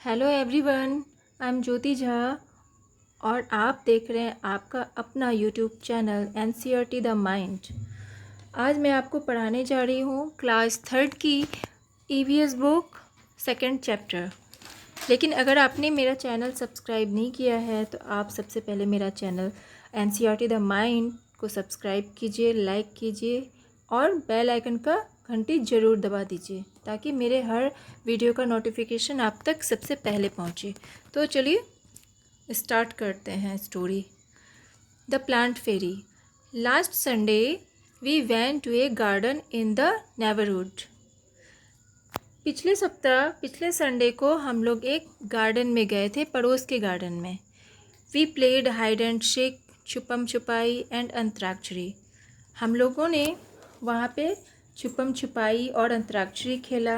Hello everyone, I am ज्योति झा और आप देख रहे हैं आपका अपना YouTube channel NCERT the mind. आज मैं आपको पढ़ाने जा रही हूँ क्लास थर्ड की ईवीएस बुक सेकंड चैप्टर। लेकिन अगर आपने मेरा चैनल सब्सक्राइब नहीं किया है तो आप सबसे पहले मेरा चैनल एनसीईआरटी द माइंड को सब्सक्राइब कीजिए, लाइक कीजिए और बेल आइकन का घंटी ज़रूर दबा दीजिए ताकि मेरे हर वीडियो का नोटिफिकेशन आप तक सबसे पहले पहुंचे। तो चलिए स्टार्ट करते हैं story. The plant fairy. Last Sunday we went to a garden in the neighbourhood. पिछले संडे को हम लोग एक गार्डन में गए थे, पड़ोस के गार्डन में। We played hide and seek, छुपम छुपाई एंड अंतराक्षरी। हम लोगों ने वहाँ पे छुपम छुपाई और अंतराक्षरी खेला।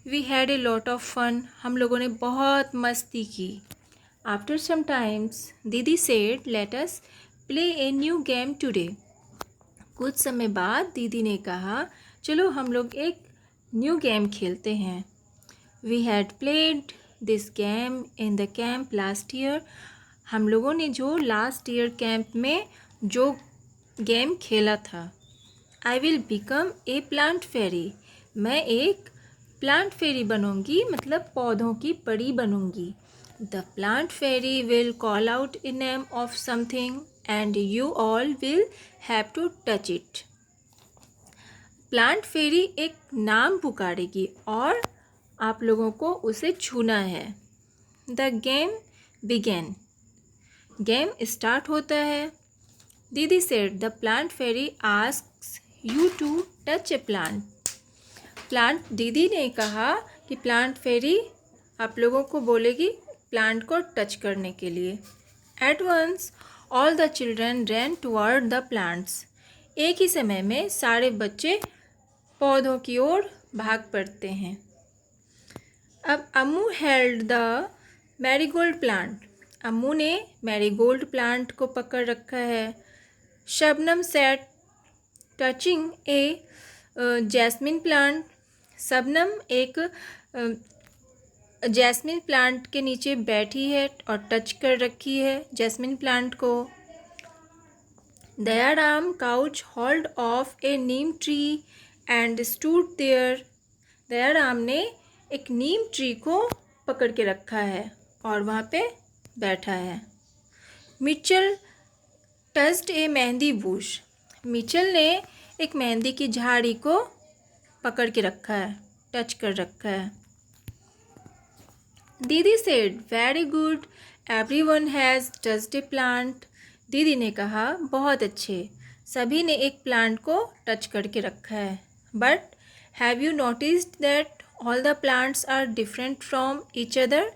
We had a lot of fun. हम लोगों ने बहुत मस्ती की। After some times didi said let us play a new game today. कुछ समय बाद दीदी ने कहा चलो हम लोग एक न्यू गेम खेलते हैं। We had played this game in the camp last year. हम लोगों ने जो लास्ट ईयर कैंप में जो गेम खेला था। I will become a plant fairy. मैं एक प्लांट फेरी बनूंगी, मतलब पौधों की परी बनूंगी। The plant fairy will call out a name of something and you all will have to touch it. Plant fairy एक नाम पुकारेगी और आप लोगों को उसे छूना है। The game began. Game start होता है। Didi said the plant fairy asks you to touch a plant. दीदी ने कहा कि प्लांट फेरी आप लोगों को बोलेगी प्लांट को टच करने के लिए। At once all the children ran toward the plants. एक ही समय में सारे बच्चे पौधों की ओर भाग पड़ते हैं। अब अम्मू हेल्ड द मैरीगोल्ड प्लांट। अम्मू ने मैरीगोल्ड प्लांट को पकड़ रखा है। शबनम सेट टचिंग ए जैस्मिन प्लांट। शबनम एक जैस्मिन प्लांट के नीचे बैठी है और टच कर रखी है जैस्मिन प्लांट को। Dayaram caught hold of a neem tree and stood there. Dayaram ने एक नीम ट्री को पकड़ के रखा है और वहाँ पे बैठा है। मिचेल टच्ड ए मेहंदी बुश। मिचेल ने एक मेहंदी की झाड़ी को पकड़ के रखा है, टच कर रखा है। Didi said very good everyone has touched A plant. दीदी ने कहा बहुत अच्छे, सभी ने एक प्लांट को टच करके रखा है। But have you noticed that all the plants are different from each other.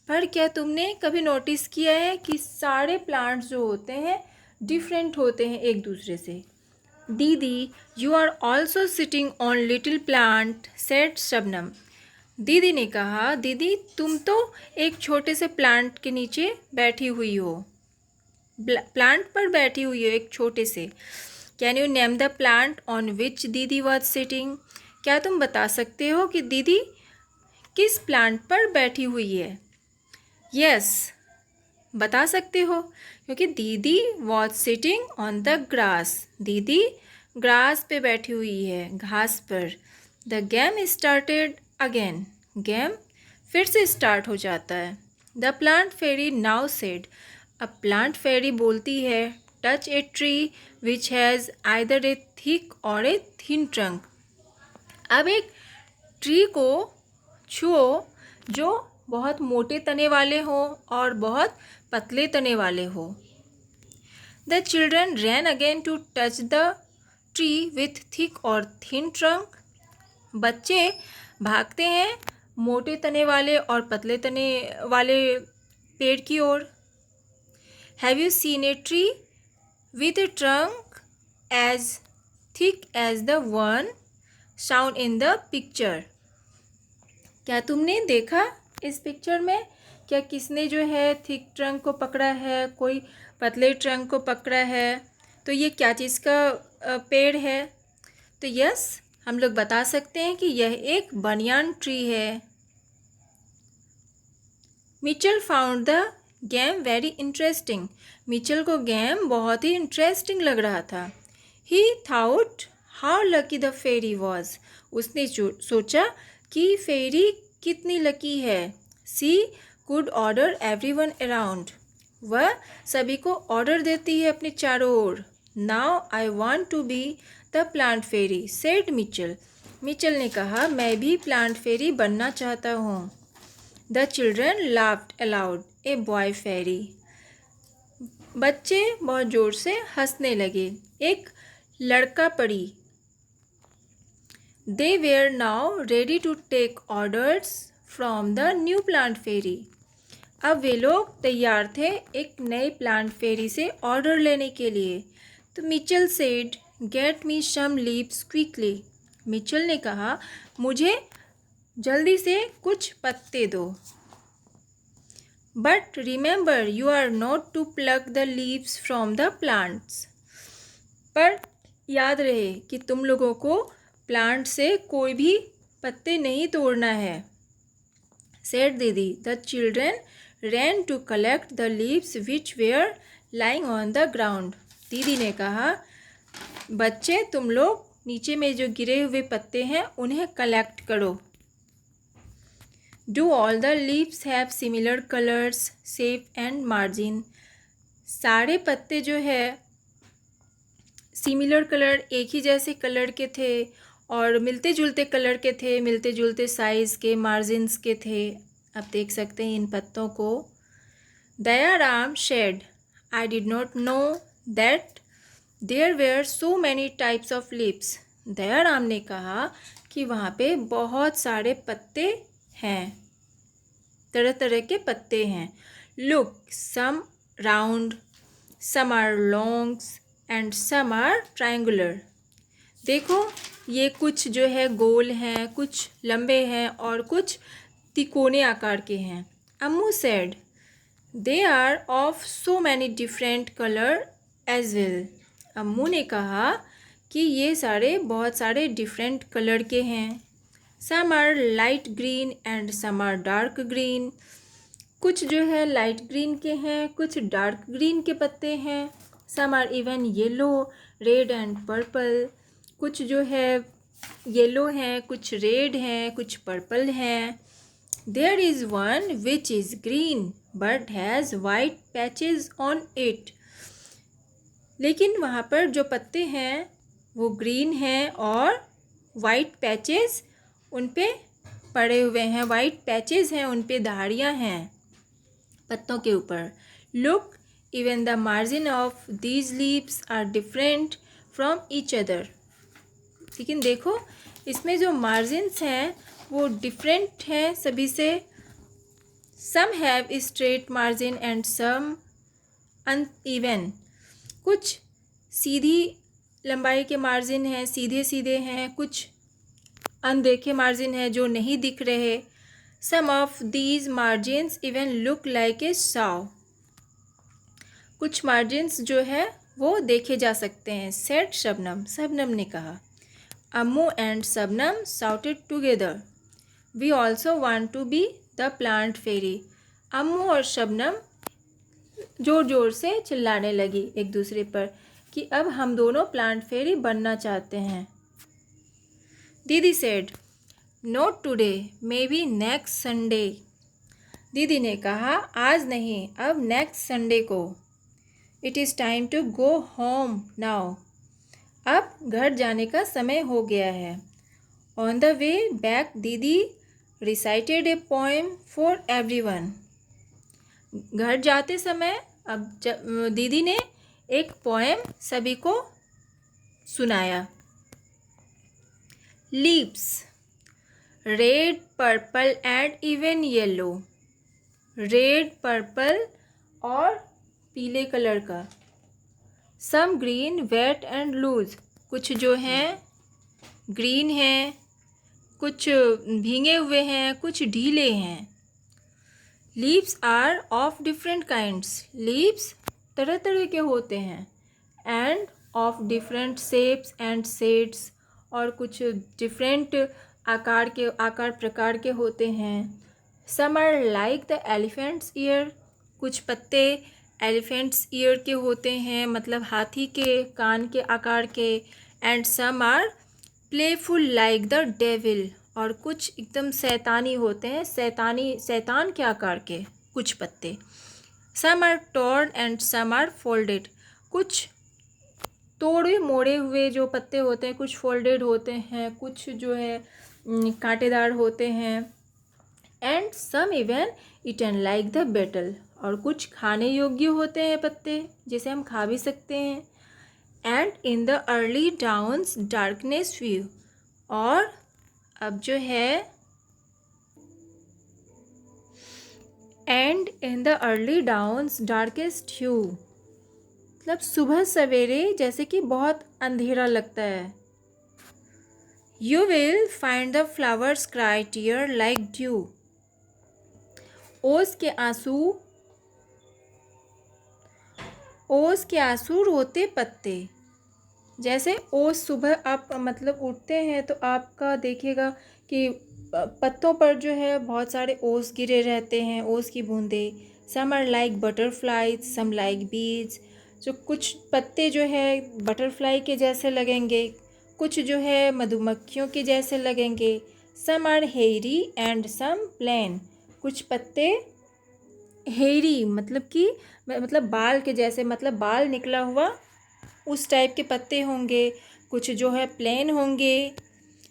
पर क्या तुमने कभी नोटिस किया है कि सारे प्लांट्स जो होते हैं डिफरेंट होते हैं एक दूसरे से। Didi you are also sitting on little plant said Shabnam. दीदी ने कहा दीदी तुम तो एक छोटे से प्लांट के नीचे बैठी हुई हो, प्लांट पर बैठी हुई हो एक छोटे से। Can you name the plant on which दीदी वॉज सिटिंग। क्या तुम बता सकते हो कि दीदी किस प्लांट पर बैठी हुई है। यस बता सकते हो क्योंकि didi was sitting on the grass. दीदी ग्रास पे बैठी हुई है, घास पर। The game started again. गेम फिर से स्टार्ट हो जाता है। The plant fairy now said. अब प्लांट फेरी बोलती है touch a tree which has either a thick or a thin trunk. अब एक ट्री को छुओ जो बहुत मोटे तने वाले हों और बहुत पतले तने वाले हो। The children ran again to touch the tree with thick or thin trunk. बच्चे भागते हैं मोटे तने वाले और पतले तने वाले पेड़ की ओर। Have you seen a tree with a trunk as thick as the one shown in the picture. क्या तुमने देखा इस पिक्चर में क्या किसने जो है थिक ट्रंक को पकड़ा है, कोई पतले ट्रंक को पकड़ा है। तो ये क्या चीज़ का पेड़ है। तो यस हम लोग बता सकते हैं कि यह एक बनियान ट्री है। Mitchell found the game very interesting. Mitchell को गेम बहुत ही इंटरेस्टिंग लग रहा था। He thought how lucky the fairy was. उसने सोचा कि फेरी कितनी लकी है। She could order everyone around. वह सभी को ऑर्डर देती है अपने चारों ओर। Now I want to be the plant fairy said Mitchell. Mitchell ने कहा, मैं भी प्लांट फेरी बनना चाहता हूँ। The children laughed allowed a boy fairy. बच्चे बहुत जोर से हंसने लगे। एक लड़का परी। They were now ready to take orders from the new plant fairy. अब वे लोग तैयार थे एक नए प्लांट फेरी से ऑर्डर लेने के लिए। तो Michelle said, get me some leaves quickly. Michelle ने कहा, मुझे जल्दी से कुछ पत्ते दो। But remember you are not to pluck the leaves from the plants. पर याद रहे कि तुम लोगों को प्लांट से कोई भी पत्ते नहीं तोड़ना है। सेड दीदी। The children ran to collect the leaves which were lying on the ground। दीदी ने कहा, बच्चे तुम लोग नीचे में जो गिरे हुए पत्ते हैं उन्हें कलेक्ट करो। Do all the leaves have similar colors, shape and margin। सारे पत्ते जो है सिमिलर कलर, एक ही जैसे कलर के थे और मिलते जुलते कलर के थे, मिलते जुलते साइज़ के, मार्जिन्स के थे। आप देख सकते हैं इन पत्तों को। Dayaram said, I did not know that there were so many types of leaves. Dayaram ने कहा कि वहाँ पे बहुत सारे पत्ते हैं, तरह तरह के पत्ते हैं। Look, some round, some are long and some are triangular. देखो ये कुछ जो है गोल हैं, कुछ लंबे हैं और कुछ तिकोने आकार के हैं। Ammu said, they are of so many different colour as well. Ammu ने कहा कि ये सारे बहुत सारे डिफरेंट कलर के हैं। Some are light green and some are dark green. कुछ जो है लाइट ग्रीन के हैं, कुछ डार्क ग्रीन के पत्ते हैं। Some are even yellow, red and purple. कुछ जो है येलो हैं, कुछ रेड हैं, कुछ पर्पल हैं। There is one which is green but has white patches on it। लेकिन वहाँ पर जो पत्ते हैं वो ग्रीन हैं और वाइट पैचेस उन पे पड़े हुए हैं, वाइट पैचेस हैं, उन पे धारियाँ हैं पत्तों के ऊपर। Look, even the margin of these leaves are different from each other। लेकिन देखो इसमें जो मार्जिन्स हैं वो डिफरेंट हैं सभी से। Some have straight margin and some uneven. कुछ सीधी लंबाई के मार्जिन हैं, सीधे सीधे हैं, कुछ अनदेखे मार्जिन हैं जो नहीं दिख रहे। Some of these margins even look like a saw. कुछ मार्जिन्स जो है वो देखे जा सकते हैं। सेड शबनम, शबनम ने कहा। Ammu and Shabnam shouted together, we also want to be the plant fairy। अम्मू और शबनम ज़ोर ज़ोर से चिल्लाने लगी एक दूसरे पर कि अब हम दोनों प्लांट फेरी बनना चाहते हैं। Didi said, not today, may be next Sunday. दीदी ने कहा, आज नहीं, अब नेक्स्ट संडे को। It is time to go home now. अब घर जाने का समय हो गया है। On the way back didi recited a poem for everyone. घर जाते समय अब दीदी ने एक पोएम सभी को सुनाया। Leaves, red, purple and even yellow. Red, purple और पीले कलर का। Some green, wet and loose. कुछ जो हैं ग्रीन हैं, कुछ भीगे हुए हैं, कुछ ढीले हैं। Leaves are of different kinds. Leaves तरह तरह के होते हैं। And of different shapes and shades, और कुछ डिफरेंट आकार प्रकार के होते हैं। Some are like the elephant's ear, कुछ पत्ते एलिफेंट्स ईयर के होते हैं, मतलब हाथी के कान के आकार के। And some are playful like the devil, और कुछ एकदम शैतानी होते हैं, शैतान के आकार के कुछ पत्ते। Some are torn and some are folded, कुछ तोड़े मोड़े हुए जो पत्ते होते हैं, कुछ फोल्डेड होते हैं, कुछ जो है कांटेदार होते हैं। And some even eaten like the betel, और कुछ खाने योग्य होते हैं पत्ते, जिसे हम खा भी सकते हैं। And in the early dawn's darkness view, और अब जो है and in the early dawn's darkest hue, मतलब सुबह सवेरे जैसे कि बहुत अंधेरा लगता है। You will find the flowers cry tear like dew, ओस के आंसू रोते पत्ते। जैसे ओस सुबह आप मतलब उठते हैं तो आपका देखिएगा कि पत्तों पर जो है बहुत सारे ओस गिरे रहते हैं, ओस की बूंदें। Some are like butterflies some like bees, जो कुछ पत्ते जो है बटरफ्लाई के जैसे लगेंगे, कुछ जो है मधुमक्खियों के जैसे लगेंगे। Some are hairy and some plain, कुछ पत्ते हेयरी मतलब बाल के जैसे, मतलब बाल निकला हुआ उस टाइप के पत्ते होंगे, कुछ जो है प्लेन होंगे।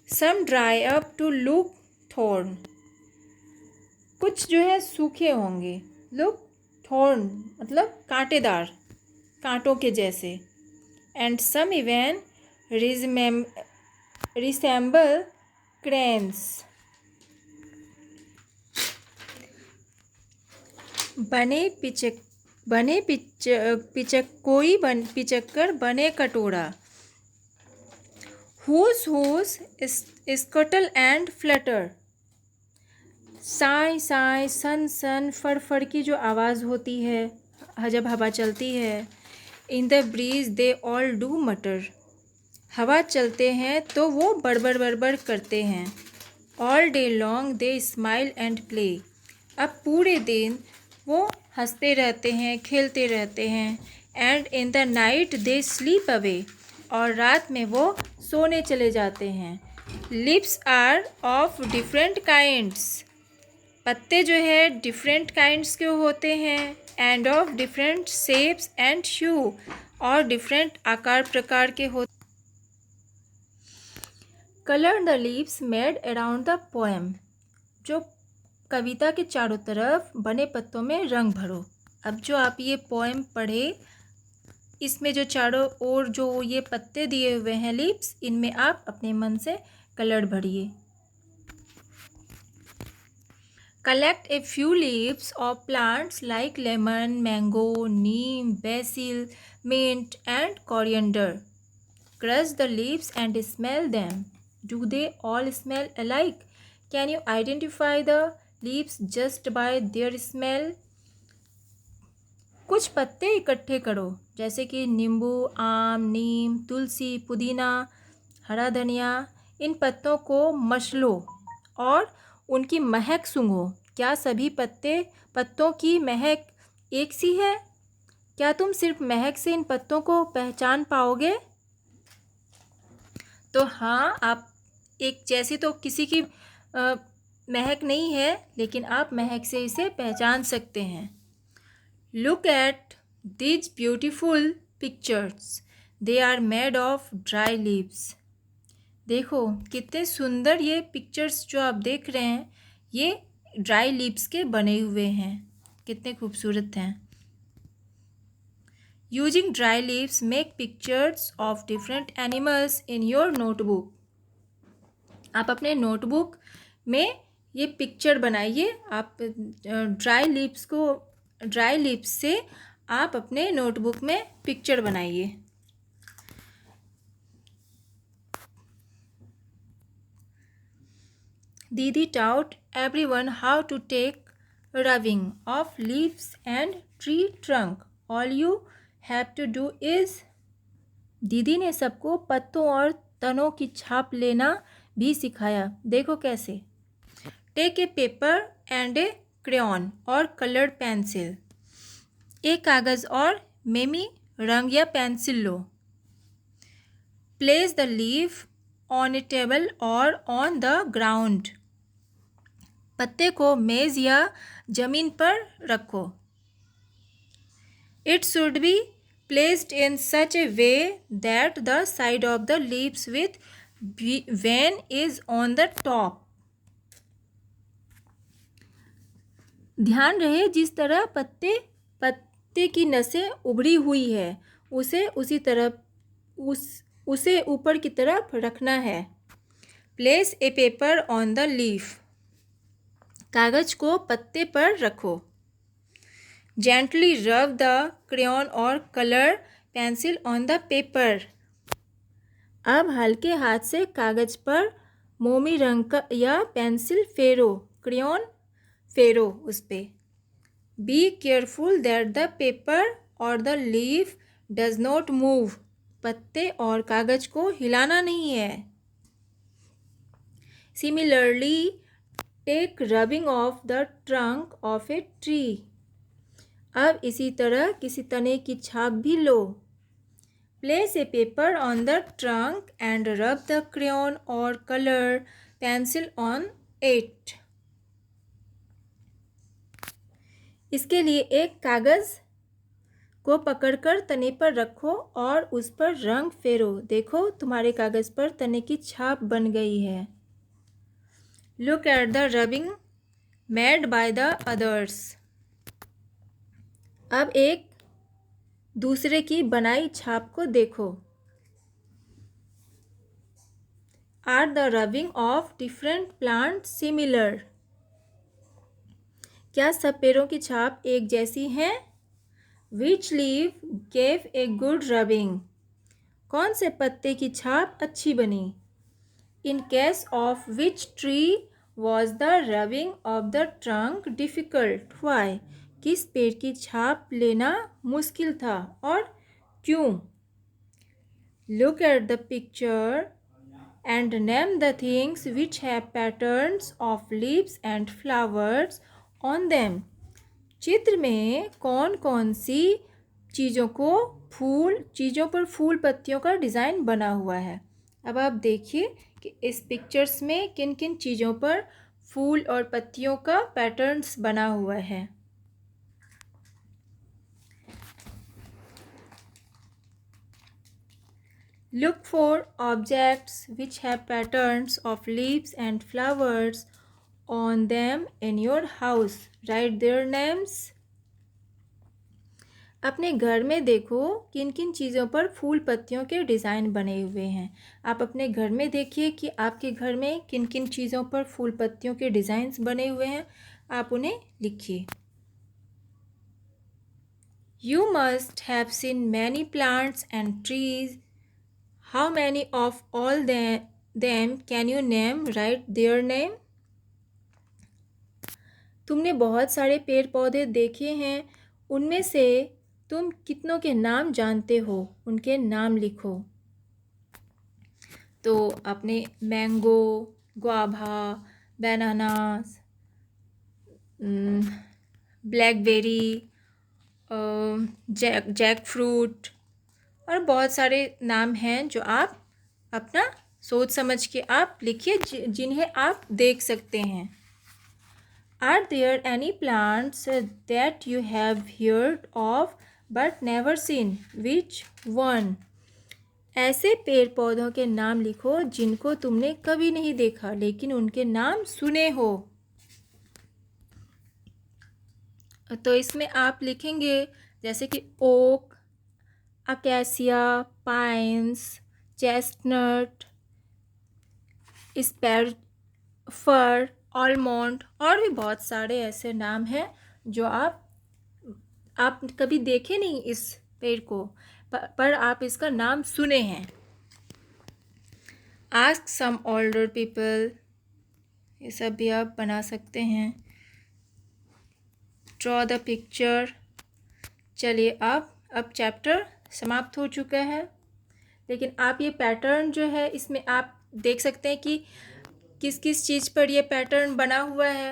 Some dry up to look thorn, कुछ जो है सूखे होंगे, लुक थॉर्न मतलब कांटेदार, कांटों के जैसे। And some even resemble cranes, पिचक्कर बने कटोरा। हुस स्कटल एंड फ्लटर, साई साई सन सन फड़ की जो आवाज़ होती है जब हवा चलती है। In the breeze they all do मटर, हवा चलते हैं तो वो बड़बड़ करते हैं। All day long they smile and play, अब पूरे दिन वो हंसते रहते हैं, खेलते रहते हैं। And in the night they sleep away, और रात में वो सोने चले जाते हैं। Leaves are of different kinds, पत्ते जो है डिफरेंट काइंड्स के होते हैं। And of different shapes and hue, और डिफरेंट आकार प्रकार के होते। Colour the leaves made around the poem, जो कविता के चारों तरफ बने पत्तों में रंग भरो। अब जो आप ये पोएम पढ़े, इसमें जो चारों ओर जो ये पत्ते दिए हुए हैं लीव्स, इनमें आप अपने मन से कलर भरिए। Collect a few leaves of plants like lemon, mango, neem, basil, mint and coriander. Crush the leaves and smell them, do they all smell alike? Can you identify the leaves just by their smell? कुछ पत्ते इकट्ठे करो, जैसे कि नींबू, आम, नीम, तुलसी, पुदीना, हरा धनिया। इन पत्तों को मसलो और उनकी महक सूंघो। क्या सभी पत्तों की महक एक सी है? क्या तुम सिर्फ महक से इन पत्तों को पहचान पाओगे? तो हाँ, आप एक जैसी तो किसी की महक नहीं है, लेकिन आप महक से इसे पहचान सकते हैं। Look at these beautiful pictures, they are made of dry leaves. देखो कितने सुंदर ये पिक्चर्स जो आप देख रहे हैं, ये ड्राई लीव्स के बने हुए हैं, कितने खूबसूरत हैं। Using dry leaves make pictures of different animals in your notebook. आप अपने नोटबुक में ये पिक्चर बनाइए। आप ड्राई लीव्स से आप अपने नोटबुक में पिक्चर बनाइए। दीदी taught everyone how to take rubbing of leaves and tree trunk. All you have to do is, दीदी ने सबको पत्तों और तनों की छाप लेना भी सिखाया। देखो कैसे। Take a paper and a crayon or coloured pencil. एक कागज़ और मेमी रंग या पेंसिल लो। Place the leaf on a table or on the ground. पत्ते को मेज़ या ज़मीन पर रखो। It should be placed in such a way that the side of the leaves with vein is on the top. ध्यान रहे जिस तरह पत्ते की नसें उभरी हुई है उसे उसे ऊपर की तरफ रखना है। Place a paper on the leaf. कागज को पत्ते पर रखो। Gently rub the crayon or color pencil on the paper. अब हल्के हाथ से कागज पर मोमी रंग का या पेंसिल फेरो, क्रेयॉन फेरो उस पे। Be careful that the paper or the leaf does not move. पत्ते और कागज को हिलाना नहीं है। Similarly, take rubbing of the trunk of a tree. अब इसी तरह किसी तने की छाप भी लो। Place a paper on the trunk and rub the crayon or color pencil on it. इसके लिए एक कागज़ को पकड़कर तने पर रखो और उस पर रंग फेरो। देखो तुम्हारे कागज़ पर तने की छाप बन गई है। Look at the rubbing made by the others. अब एक दूसरे की बनाई छाप को देखो। Are the rubbing of different plants similar? क्या सब पेड़ों की छाप एक जैसी हैं? Which leaf gave a good rubbing? कौन से पत्ते की छाप अच्छी बनी? In case of which tree was the rubbing of the trunk difficult? Why? किस पेड़ की छाप लेना मुश्किल था और क्यों? Look at the picture and name the things which have patterns of leaves and flowers on them. चित्र में कौन कौन सी चीज़ों पर फूल पत्तियों का डिज़ाइन बना हुआ है। अब आप देखिए कि इस पिक्चर्स में किन किन चीज़ों पर फूल और पत्तियों का पैटर्न्स बना हुआ है। Look for objects which have patterns of leaves and flowers on them in your house. Write their names. अपने घर में देखो किन किन चीज़ों पर फूल पत्तियों के डिज़ाइन बने हुए हैं। आप अपने घर में देखिए कि आपके घर में किन किन चीज़ों पर फूल पत्तियों के डिज़ाइंस बने हुए हैं। आप उन्हें लिखिए। You must have seen many plants and trees. How many of all them can you name? Write their name. तुमने बहुत सारे पेड़ पौधे देखे हैं, उनमें से तुम कितनों के नाम जानते हो? उनके नाम लिखो। तो आपने mango, guava, bananas, blackberry, jackfruit और बहुत सारे नाम हैं जो आप अपना सोच समझ के आप लिखिए जिन्हें आप देख सकते हैं। Are there any plants that you have heard of but never seen? Which one? ऐसे पेड़ पौधों के नाम लिखो जिनको तुमने कभी नहीं देखा लेकिन उनके नाम सुने हो। तो इसमें आप लिखेंगे जैसे कि ओक, अकेसिया, पाइन्स, चेस्टनट, फर, आलमंड और भी बहुत सारे ऐसे नाम हैं जो आप कभी देखे नहीं इस पेड़ को, पर आप इसका नाम सुने हैं। आस्क सम ओल्डर पीपल, ये सब भी आप बना सकते हैं। Draw the picture. चलिए अब चैप्टर समाप्त हो चुका है, लेकिन आप ये पैटर्न जो है इसमें आप देख सकते हैं कि किस किस चीज़ पर ये पैटर्न बना हुआ है।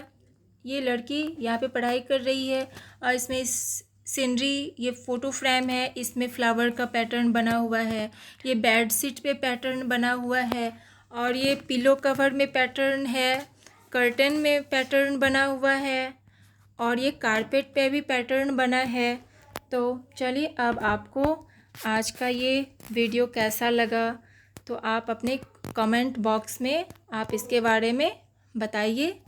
ये लड़की यहाँ पे पढ़ाई कर रही है और इसमें सीनरी, ये फ़ोटो फ्रेम है, इसमें फ्लावर का पैटर्न बना हुआ है, ये बेड शीट पे पैटर्न बना हुआ है और ये पिलो कवर में पैटर्न है, कर्टन में पैटर्न बना हुआ है और ये कारपेट पे भी पैटर्न बना है। तो चलिए, अब आपको आज का ये वीडियो कैसा लगा तो आप अपने कमेंट बॉक्स में आप इसके बारे में बताइए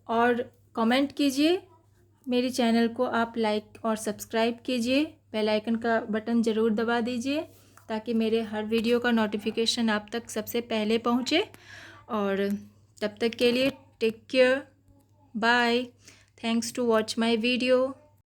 और कमेंट कीजिए। मेरे चैनल को आप लाइक और सब्सक्राइब कीजिए, बेल आइकन का बटन ज़रूर दबा दीजिए ताकि मेरे हर वीडियो का नोटिफिकेशन आप तक सबसे पहले पहुँचे। और तब तक के लिए take care, bye, thanks to watch my video.